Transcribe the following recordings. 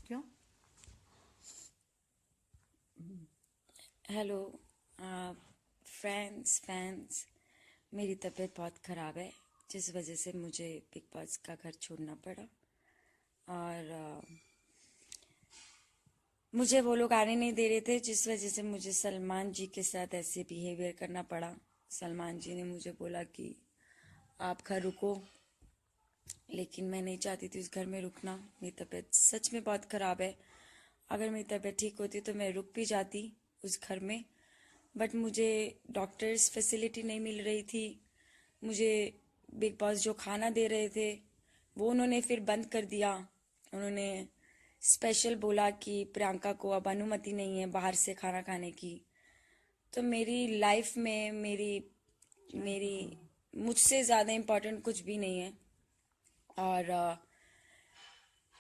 क्यों? Hello friends fans. मेरी तबीयत बहुत ख़राब है जिस वजह से मुझे बिग बॉस का घर छोड़ना पड़ा। और मुझे वो लोग आने नहीं दे रहे थे जिस वजह से मुझे सलमान जी के साथ ऐसे बिहेवियर करना पड़ा। सलमान जी ने मुझे बोला कि आप घर रुको, लेकिन मैं नहीं चाहती थी उस घर में रुकना। मेरी तबीयत सच में बहुत ख़राब है। अगर मेरी तबीयत ठीक होती तो मैं रुक भी जाती उस घर में, बट मुझे डॉक्टर्स फैसिलिटी नहीं मिल रही थी। मुझे बिग बॉस जो खाना दे रहे थे वो उन्होंने फिर बंद कर दिया। उन्होंने स्पेशल बोला कि प्रियंका को अब अनुमति नहीं है बाहर से खाना खाने की। तो मेरी लाइफ में मेरी मेरी मुझसे ज़्यादा इम्पोर्टेंट कुछ भी नहीं है। और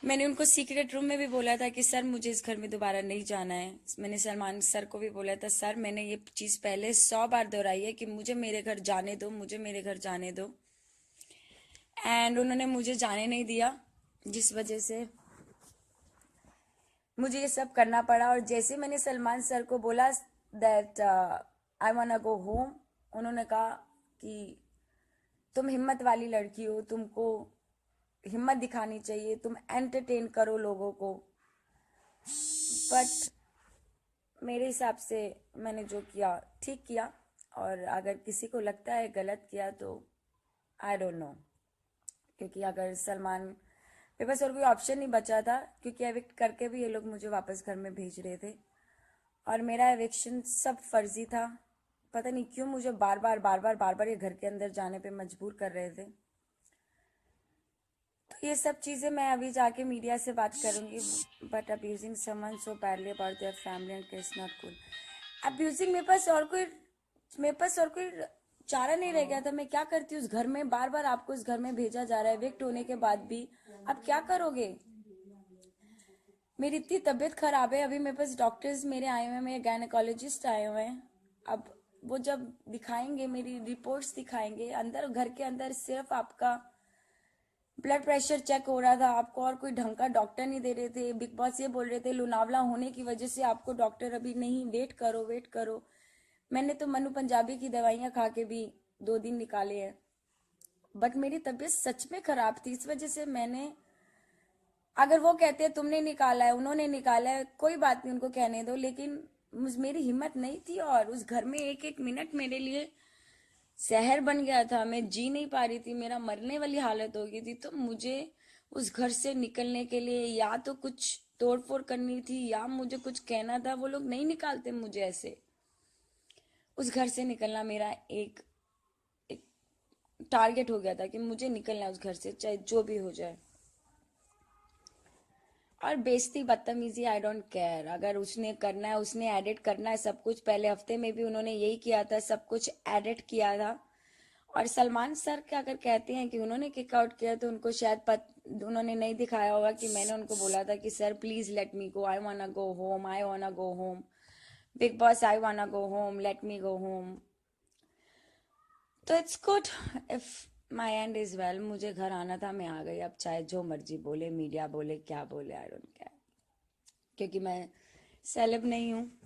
मैंने उनको सीक्रेट रूम में भी बोला था कि सर मुझे इस घर में दोबारा नहीं जाना है। मैंने सलमान सर को भी बोला था, सर मैंने ये चीज़ पहले 100 बार दोहराई है कि मुझे मेरे घर जाने दो, मुझे मेरे घर जाने दो। एंड उन्होंने मुझे जाने नहीं दिया, जिस वजह से मुझे ये सब करना पड़ा। और जैसे मैंने सलमान सर को बोला that I want go home, उन्होंने कहा कि तुम हिम्मत वाली लड़की हो, तुमको हिम्मत दिखानी चाहिए, तुम एंटरटेन करो लोगों को। बट मेरे हिसाब से मैंने जो किया ठीक किया। और अगर किसी को लगता है गलत किया तो आई डोंट नो, क्योंकि अगर सलमान मेरे पास और कोई ऑप्शन नहीं बचा था, क्योंकि एविक्ट करके भी ये लोग मुझे वापस घर में भेज रहे थे। और मेरा एविक्शन सब फर्जी था। पता नहीं क्यों मुझे बार बार बार बार बार बार ये घर के अंदर जाने पे मजबूर कर रहे थे। तो ये सब चीज़ें मैं अभी जाके मीडिया से बात करूंगी। But abusing someone so badly about their family and it's not cool. Abusing मेरे पास और कोई चारा नहीं रह गया था। मैं क्या करती उस घर में? बार बार आपको उस घर में भेजा जा रहा है एविक्ट होने के बाद भी। अब क्या करोगे? मेरी इतनी तबीयत खराब है, अभी मेरे पास डॉक्टर्स मेरे आए हुए हैं, मेरे गायनेकोलॉजिस्ट आए हुए हैं। अब वो जब दिखाएंगे, मेरी रिपोर्ट्स दिखाएंगे, अंदर घर के अंदर सिर्फ आपका ब्लड प्रेशर चेक हो रहा था, आपको और कोई ढंग का डॉक्टर नहीं दे रहे थे। बिग बॉस ये बोल रहे थे लोनावला होने की वजह से आपको डॉक्टर अभी नहीं, वेट करो वेट करो। मैंने तो मनु पंजाबी की दवाइयाँ खा के भी 2 दिन निकाले हैं। बट मेरी तबीयत सच में खराब थी, इस वजह से मैंने, अगर वो कहते हैं तुमने निकाला है, उन्होंने निकाला है, कोई बात नहीं, उनको कहने दो। लेकिन मेरी हिम्मत नहीं थी, और उस घर में एक एक मिनट मेरे लिए जहर बन गया था। मैं जी नहीं पा रही थी, मेरा मरने वाली हालत हो गई थी। तो मुझे उस घर से निकलने के लिए या तो कुछ तोड़ फोड़ करनी थी या मुझे कुछ कहना था। वो लोग नहीं निकालते मुझे ऐसे। उस घर से निकलना मेरा एक टारगेट हो गया था कि मुझे निकलना है उस घर से, चाहे जो भी हो जाए। और बेइज्जती बदतमीजी आई डोंट केयर। अगर उसने करना है, उसने एडिट करना है सब कुछ। पहले हफ्ते में भी उन्होंने यही किया था, सब कुछ एडिट किया था। और सलमान सर क्या अगर कहते हैं कि उन्होंने किक आउट किया, तो उनको शायद उन्होंने नहीं दिखाया होगा कि मैंने उनको बोला था कि sir please let me go, I wanna go home, I wanna go home, Bigg Boss I wanna go home, let me go home. तो it's good if my end is well. मुझे घर आना था, मैं आ गई। अब चाहे जो मर्जी बोले, मीडिया बोले, क्या बोले, आई डोंट केयर, क्योंकि मैं सेलेब नहीं हूँ।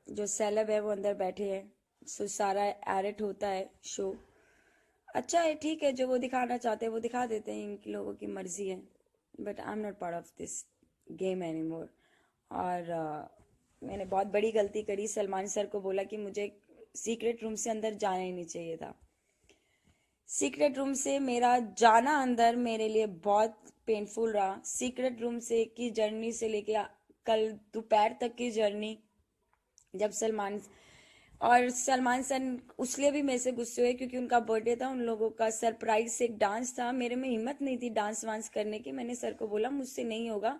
जो सेलेब है वो अंदर बैठे हैं। सो सारा एडिट होता है शो। अच्छा है, ठीक है, जो वो दिखाना चाहते हैं वो दिखा देते हैं, इनकी लोगों की मर्जी है। But I am not part of this game any more. और मैंने बहुत बड़ी गलती करी। सलमान सर को बोला कि मुझे सीक्रेट रूम से अंदर जाना ही नहीं चाहिए था। सीक्रेट रूम से मेरा जाना अंदर मेरे लिए बहुत पेनफुल रहा। सीक्रेट रूम से की जर्नी से लेके कल दोपहर तक की जर्नी, जब सलमान सर उसलिए भी मेरे से गुस्से हुए क्योंकि उनका बर्थडे था, उन लोगों का सरप्राइज से एक डांस था। मेरे में हिम्मत नहीं थी डांस वांस करने की। मैंने सर को बोला मुझसे नहीं होगा।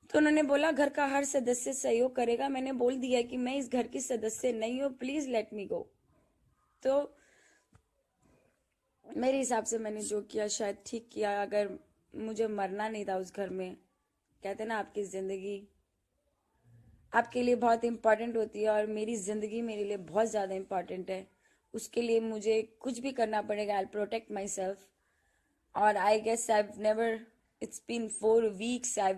तो उन्होंने बोला घर का हर सदस्य सहयोग करेगा। मैंने बोल दिया कि मैं इस घर की सदस्य नहीं हूँ, प्लीज लेट मी गो। तो मेरे हिसाब से मैंने जो किया शायद ठीक किया। अगर मुझे मरना नहीं था उस घर में, कहते ना आपकी जिंदगी आपके लिए बहुत इंपॉर्टेंट होती है, और मेरी जिंदगी मेरे लिए बहुत ज़्यादा इंपॉर्टेंट है। उसके लिए मुझे कुछ भी करना पड़ेगा। I protect myself. और I guess I never, it's been 4 weeks I